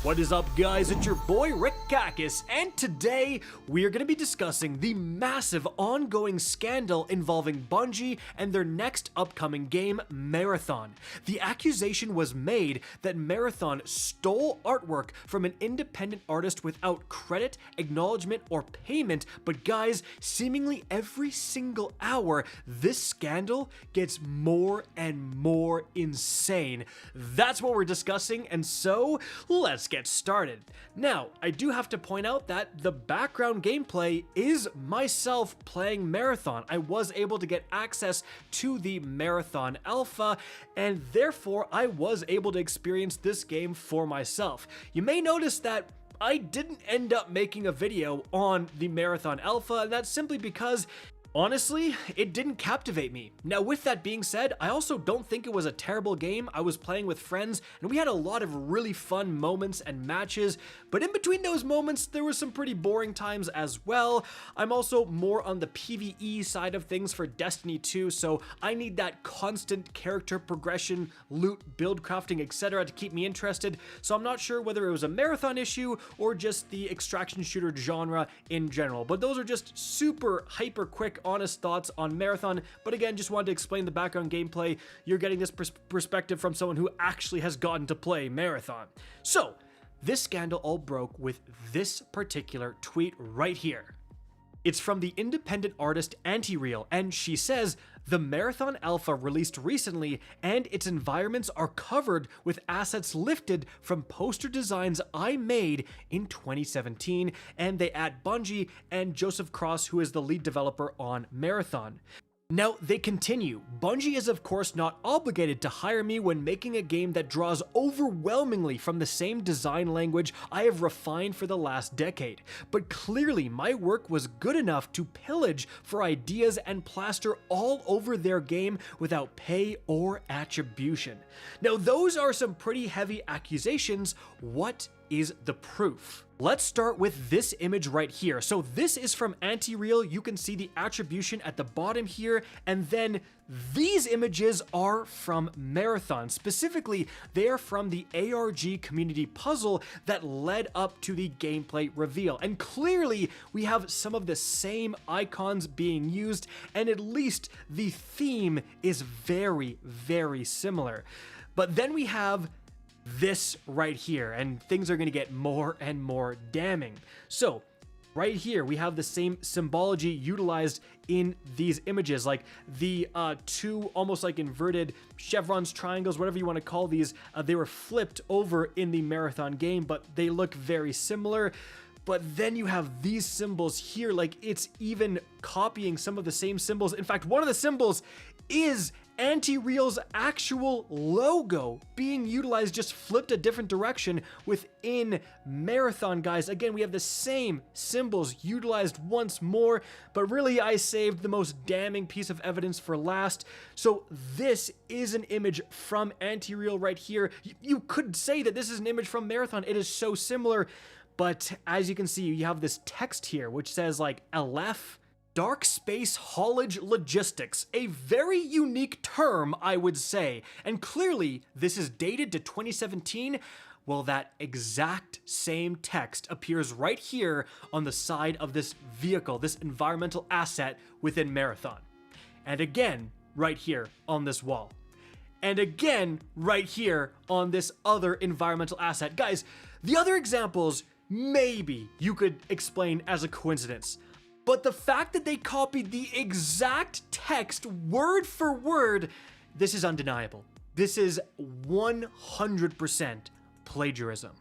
What is up, guys? It's your boy Rick Kakis, and today we are going to be discussing the massive ongoing scandal involving Bungie and their next upcoming game, Marathon. The accusation was made that Marathon stole artwork from an independent artist without credit, acknowledgement, or payment, but guys, seemingly every single hour, this scandal gets more and more insane. That's what we're discussing, and so let's get started. Now, I do have to point out that the background gameplay is myself playing Marathon. I was able to get access to the Marathon Alpha, and therefore I was able to experience this game for myself. You may notice that I didn't end up making a video on the Marathon Alpha, and that's simply because honestly, it didn't captivate me. Now, with that being said, I also don't think it was a terrible game. I was playing with friends, and we had a lot of really fun moments and matches, but in between those moments, there were some pretty boring times as well. I'm also more on the PvE side of things for Destiny 2, so I need that constant character progression, loot, build crafting, etc. to keep me interested, so I'm not sure whether it was a Marathon issue or just the extraction shooter genre in general, but those are just super hyper quick honest thoughts on Marathon. But again, just wanted to explain the background gameplay. You're getting this perspective from someone who actually has gotten to play Marathon. So this scandal all broke with this particular tweet right here. It's from the independent artist Anti-Real, and she says, "The Marathon Alpha released recently, and its environments are covered with assets lifted from poster designs I made in 2017, and they add Bungie and Joseph Cross, who is the lead developer on Marathon." Now, they continue, "Bungie is of course not obligated to hire me when making a game that draws overwhelmingly from the same design language I have refined for the last decade, but clearly my work was good enough to pillage for ideas and plaster all over their game without pay or attribution." Now, those are some pretty heavy accusations. What is the proof? Let's start with this image right here. So this is from Anti-Real. You can see the attribution at the bottom here, and then these images are from Marathon. Specifically, they are from the ARG community puzzle that led up to the gameplay reveal. And clearly, we have some of the same icons being used, and at least the theme is very, very similar. But then we have this right here, and things are going to get more and more damning. So right here we have the same symbology utilized in these images, like the two almost like inverted chevrons, triangles, whatever you want to call these. They were flipped over in the Marathon game, but they look very similar. But then you have these symbols here, like it's even copying some of the same symbols. In fact, one of the symbols is Anti-Real's actual logo being utilized, just flipped a different direction within Marathon, guys. Again, we have the same symbols utilized once more, but really I saved the most damning piece of evidence for last. So this is an image from Anti-Real right here. You could say that this is an image from Marathon. It is so similar, but as you can see, you have this text here, which says like LF, Dark Space Haulage Logistics, a very unique term, I would say. And clearly, this is dated to 2017. Well, that exact same text appears right here on the side of this vehicle, this environmental asset within Marathon. And again, right here on this wall. And again, right here on this other environmental asset. Guys, the other examples, maybe you could explain as a coincidence. But the fact that they copied the exact text word for word, this is undeniable. This is 100% plagiarism.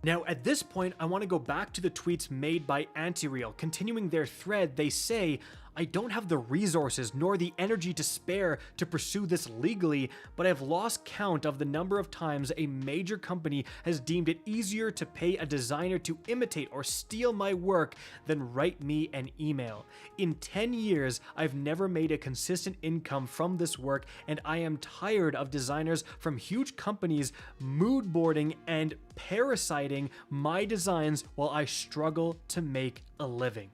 Now, at this point, I want to go back to the tweets made by Anti-Real. Continuing their thread, they say, "I don't have the resources nor the energy to spare to pursue this legally, but I've lost count of the number of times a major company has deemed it easier to pay a designer to imitate or steal my work than write me an email. In 10 years, I've never made a consistent income from this work, and I am tired of designers from huge companies mood boarding and parasiting my designs while I struggle to make a living."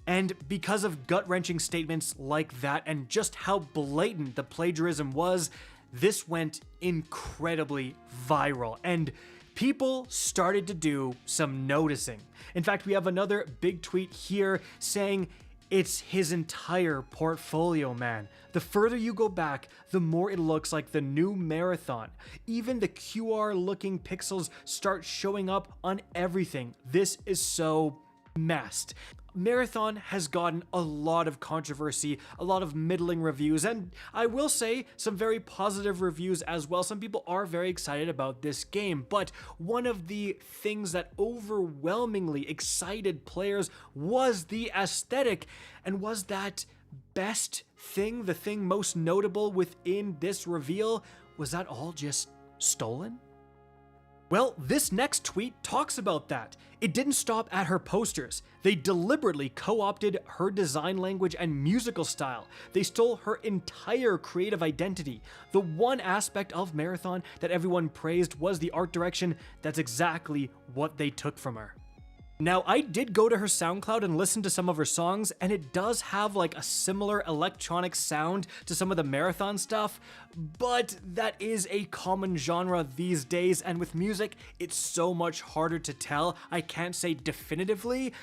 And because of gut-wrenching statements like that and just how blatant the plagiarism was, this went incredibly viral. And people started to do some noticing. In fact, we have another big tweet here saying, it's his entire portfolio, man. The further you go back, the more it looks like the new Marathon. Even the QR looking pixels start showing up on everything. This is so messed. Marathon has gotten a lot of controversy, a lot of middling reviews, and I will say some very positive reviews as well. Some people are very excited about this game, but one of the things that overwhelmingly excited players was the aesthetic, and was that best thing, the thing most notable within this reveal, was that all just stolen? Well, this next tweet talks about that. It didn't stop at her posters. They deliberately co-opted her design language and musical style. They stole her entire creative identity. The one aspect of Marathon that everyone praised was the art direction. That's exactly what they took from her. Now, I did go to her SoundCloud and listen to some of her songs, and it does have like a similar electronic sound to some of the Marathon stuff, but that is a common genre these days, and with music, it's so much harder to tell. I can't say definitively,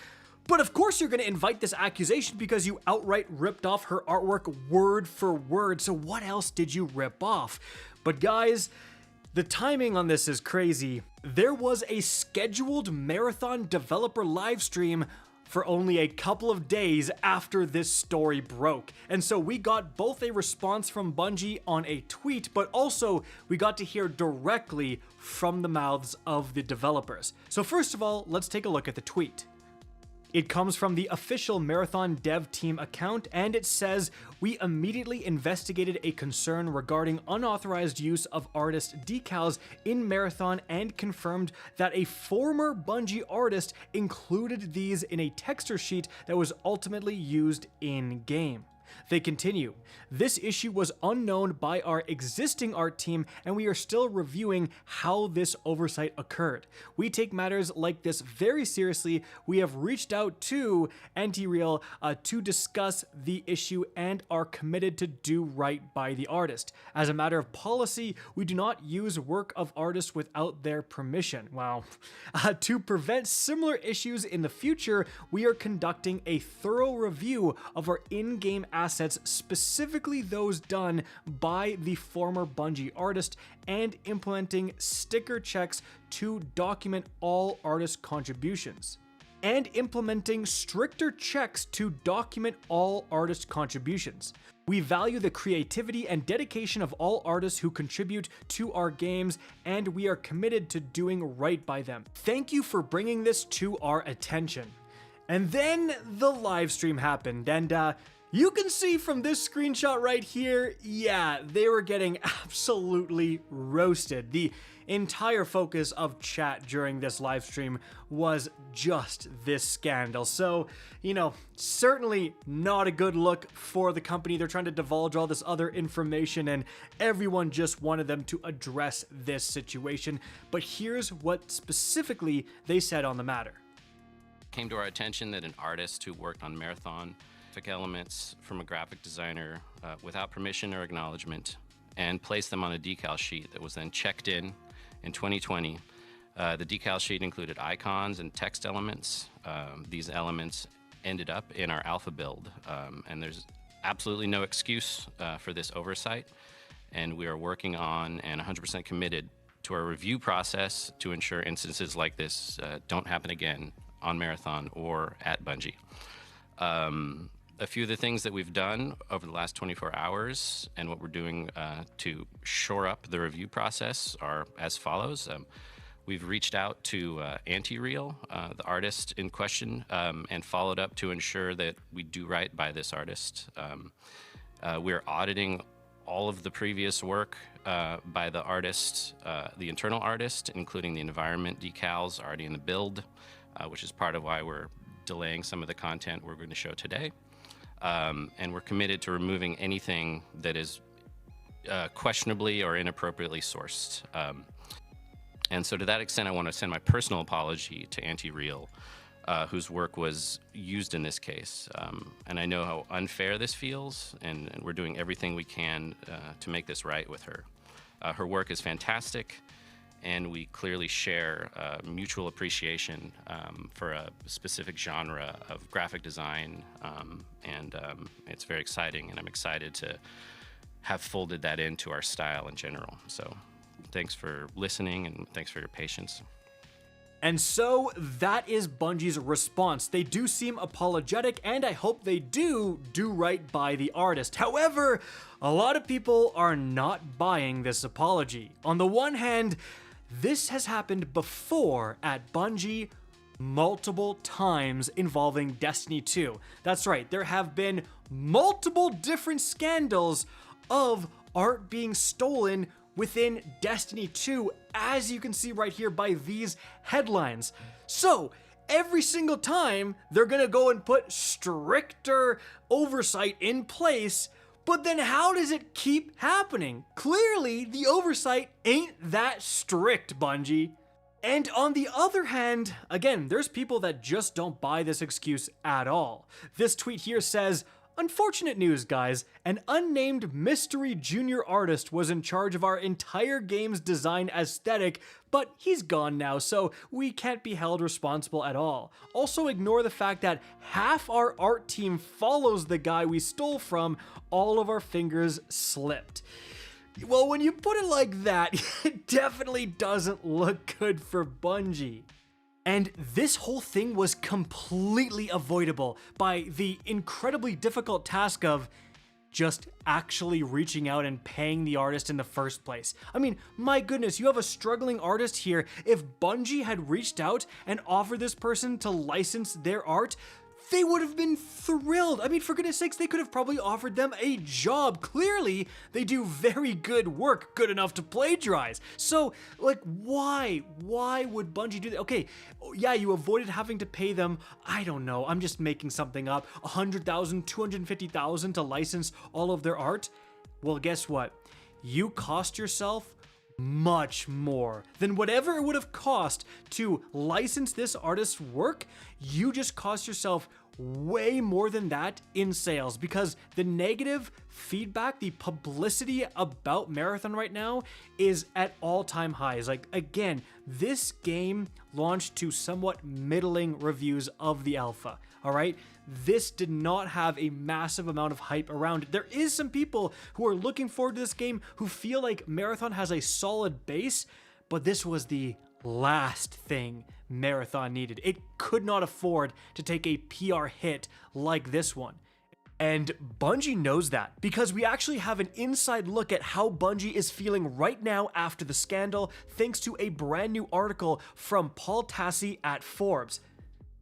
but of course you're gonna invite this accusation because you outright ripped off her artwork word for word, so what else did you rip off? But guys, the timing on this is crazy. There was a scheduled Marathon developer livestream for only a couple of days after this story broke. And so we got both a response from Bungie on a tweet, but also we got to hear directly from the mouths of the developers. So first of all, let's take a look at the tweet. It comes from the official Marathon dev team account, and it says, "We immediately investigated a concern regarding unauthorized use of artist decals in Marathon and confirmed that a former Bungie artist included these in a texture sheet that was ultimately used in-game." They continue, "This issue was unknown by our existing art team, and we are still reviewing how this oversight occurred. We take matters like this very seriously. We have reached out to Anti-Real to discuss the issue and are committed to do right by the artist. As a matter of policy, we do not use work of artists without their permission." Wow. To prevent similar issues in the future, we are conducting a thorough review of our in-game assets, specifically those done by the former Bungie artist, and implementing sticker checks to document all artist contributions. And implementing stricter checks to document all artist contributions. We value the creativity and dedication of all artists who contribute to our games, and we are committed to doing right by them. Thank you for bringing this to our attention. And then the live stream happened, and you can see from this screenshot right here, yeah, they were getting absolutely roasted. The entire focus of chat during this live stream was just this scandal. So, you know, certainly not a good look for the company. They're trying to divulge all this other information, and everyone just wanted them to address this situation. But here's what specifically they said on the matter. Came to our attention that an artist who worked on Marathon took elements from a graphic designer without permission or acknowledgement and placed them on a decal sheet that was then checked in 2020. The decal sheet included icons and text elements. These elements ended up in our alpha build, and there's absolutely no excuse for this oversight, and we are working on and 100% committed to our review process to ensure instances like this don't happen again on Marathon or at Bungie. A few of the things that we've done over the last 24 hours and what we're doing to shore up the review process are as follows. We've reached out to Anti-Real, the artist in question, and followed up to ensure that we do right by this artist. We're auditing all of the previous work by the artist, the internal artist, including the environment decals already in the build, which is part of why we're delaying some of the content we're going to show today. And we're committed to removing anything that is questionably or inappropriately sourced. And so to that extent, I want to send my personal apology to Anti-Real, whose work was used in this case. And I know how unfair this feels, and we're doing everything we can to make this right with her. Her work is fantastic, and we clearly share mutual appreciation for a specific genre of graphic design, and it's very exciting, and I'm excited to have folded that into our style in general. So thanks for listening, and thanks for your patience. And so that is Bungie's response. They do seem apologetic, and I hope they do right by the artist. However, a lot of people are not buying this apology. On the one hand, this has happened before at Bungie multiple times involving Destiny 2. That's right, there have been multiple different scandals of art being stolen within Destiny 2, as you can see right here by these headlines. So, every single time, they're gonna go and put stricter oversight in place, but then how does it keep happening? Clearly, the oversight ain't that strict, Bungie. And on the other hand, again, there's people that just don't buy this excuse at all. This tweet here says, "Unfortunate news, guys. An unnamed mystery junior artist was in charge of our entire game's design aesthetic, but he's gone now, so we can't be held responsible at all. Also ignore the fact that half our art team follows the guy we stole from. All of our fingers slipped." Well, when you put it like that, it definitely doesn't look good for Bungie. And this whole thing was completely avoidable by the incredibly difficult task of just actually reaching out and paying the artist in the first place. I mean, my goodness, you have a struggling artist here. If Bungie had reached out and offered this person to license their art, they would have been thrilled. I mean, for goodness sakes, they could have probably offered them a job. Clearly, they do very good work, good enough to plagiarize. So, like, why? Why would Bungie do that? Okay, yeah, you avoided having to pay them, I don't know, I'm just making something up, $100,000, $250,000 to license all of their art. Well, guess what? You cost yourself much more than whatever it would have cost to license this artist's work. You just cost yourself way more than that in sales, because the negative feedback, the publicity about Marathon right now is at all-time highs. Like, again, this game launched to somewhat middling reviews of the alpha, all right? This did not have a massive amount of hype around it. There is some people who are looking forward to this game who feel like Marathon has a solid base, but this was the last thing Marathon needed. It could not afford to take a PR hit like this one. And Bungie knows that, because we actually have an inside look at how Bungie is feeling right now after the scandal, thanks to a brand new article from Paul Tassi at Forbes.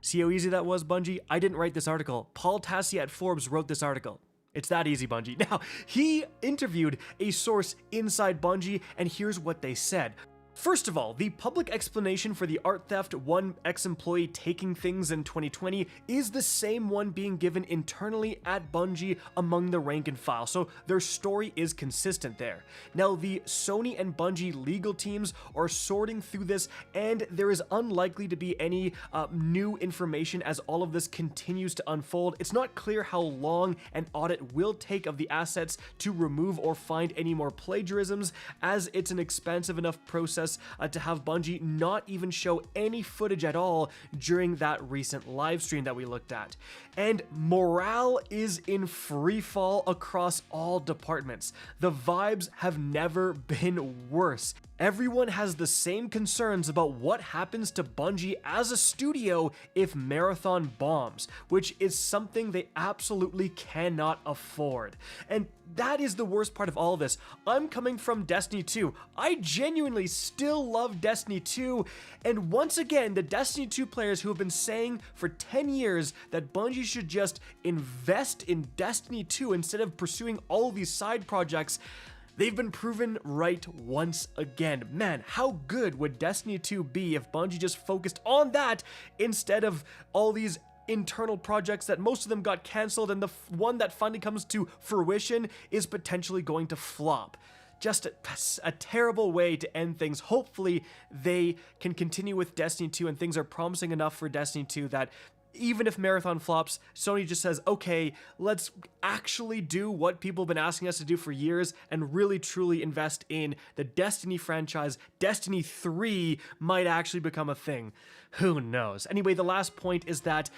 See how easy that was, Bungie? I didn't write this article. Paul Tassi at Forbes wrote this article. It's that easy, Bungie. Now, he interviewed a source inside Bungie, and here's what they said. First of all, the public explanation for the art theft, one ex-employee taking things in 2020, is the same one being given internally at Bungie among the rank and file, so their story is consistent there. Now, the Sony and Bungie legal teams are sorting through this, and there is unlikely to be any new information as all of this continues to unfold. It's not clear how long an audit will take of the assets to remove or find any more plagiarisms, as it's an expensive enough process to have Bungie not even show any footage at all during that recent live stream that we looked at. And morale is in free fall across all departments. The vibes have never been worse. Everyone has the same concerns about what happens to Bungie as a studio if Marathon bombs, which is something they absolutely cannot afford. And that is the worst part of all of this. I'm coming from Destiny 2. I genuinely still love Destiny 2, and once again, the Destiny 2 players who have been saying for 10 years that Bungie should just invest in Destiny 2 instead of pursuing all of these side projects, they've been proven right once again. Man, how good would Destiny 2 be if Bungie just focused on that instead of all these internal projects that most of them got canceled, and the one that finally comes to fruition is potentially going to flop. Just a terrible way to end things. Hopefully they can continue with Destiny 2, and things are promising enough for Destiny 2 that even if Marathon flops, Sony just says, okay, let's actually do what people have been asking us to do for years and really truly invest in the Destiny franchise. Destiny 3 might actually become a thing. Who knows? Anyway, the last point is that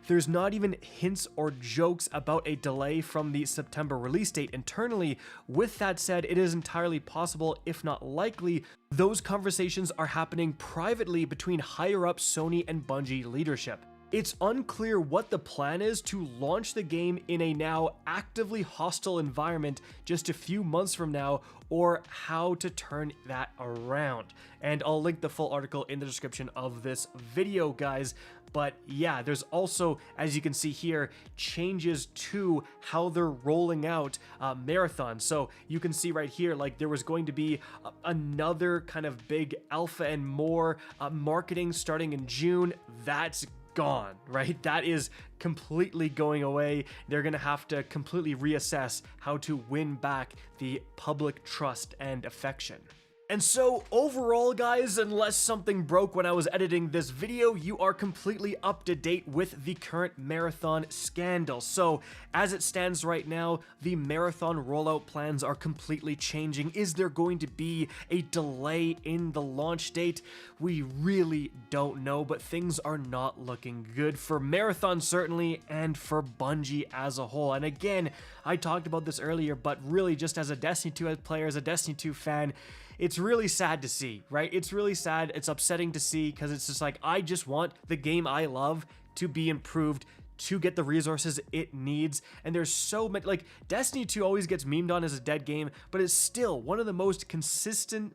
there's not even hints or jokes about a delay from the September release date internally. With that said, it is entirely possible, if not likely, those conversations are happening privately between higher-up Sony and Bungie leadership. It's unclear what the plan is to launch the game in a now actively hostile environment just a few months from now, or how to turn that around. And I'll link the full article in the description of this video, guys. But yeah, there's also, as you can see here, changes to how they're rolling out Marathon. So you can see right here, like there was going to be another kind of big alpha and more marketing starting in June. That's gone, right? That is completely going away. They're gonna have to completely reassess how to win back the public trust and affection. And so overall, guys, unless something broke when I was editing this video, you are completely up to date with the current Marathon scandal. So as it stands right now, the Marathon rollout plans are completely changing. Is there going to be a delay in the launch date? We really don't know, but things are not looking good for Marathon certainly, and for Bungie as a whole. And again, I talked about this earlier, but really just as a Destiny 2 player, as a Destiny 2 fan, it's really sad to see, right? It's really sad. It's upsetting to see because it's just like, I just want the game I love to be improved, to get the resources it needs. And there's so many, like Destiny 2 always gets memed on as a dead game, but it's still one of the most consistent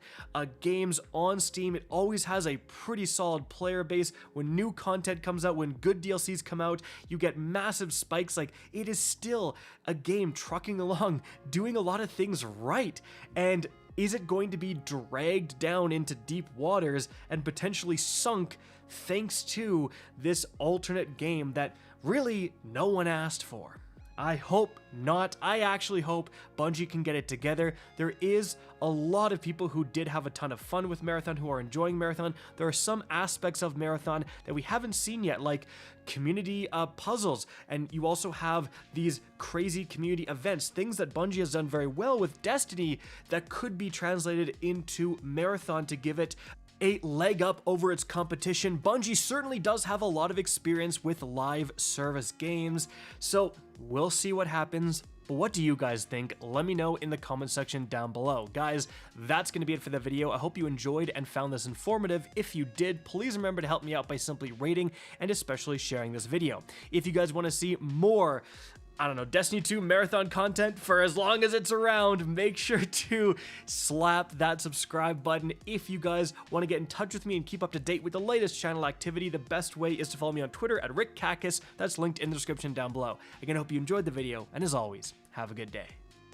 games on Steam. It always has a pretty solid player base. When new content comes out, when good DLCs come out, you get massive spikes. Like, it is still a game trucking along, doing a lot of things right. And is it going to be dragged down into deep waters and potentially sunk thanks to this alternate game that really no one asked for? I hope not. I actually hope Bungie can get it together. There is a lot of people who did have a ton of fun with Marathon, who are enjoying Marathon. There are some aspects of Marathon that we haven't seen yet, like community puzzles, and you also have these crazy community events, things that Bungie has done very well with Destiny that could be translated into Marathon to give it a leg up over its competition. Bungie certainly does have a lot of experience with live service games, so we'll see what happens. But what do you guys think? Let me know in the comment section down below. Guys, that's going to be it for the video. I hope you enjoyed and found this informative. If you did, please remember to help me out by simply rating and especially sharing this video. If you guys want to see more, I don't know, Destiny 2 Marathon content for as long as it's around, make sure to slap that subscribe button. If you guys want to get in touch with me and keep up to date with the latest channel activity, the best way is to follow me on Twitter at RickCacus. That's linked in the description down below. Again, I hope you enjoyed the video, and as always, have a good day.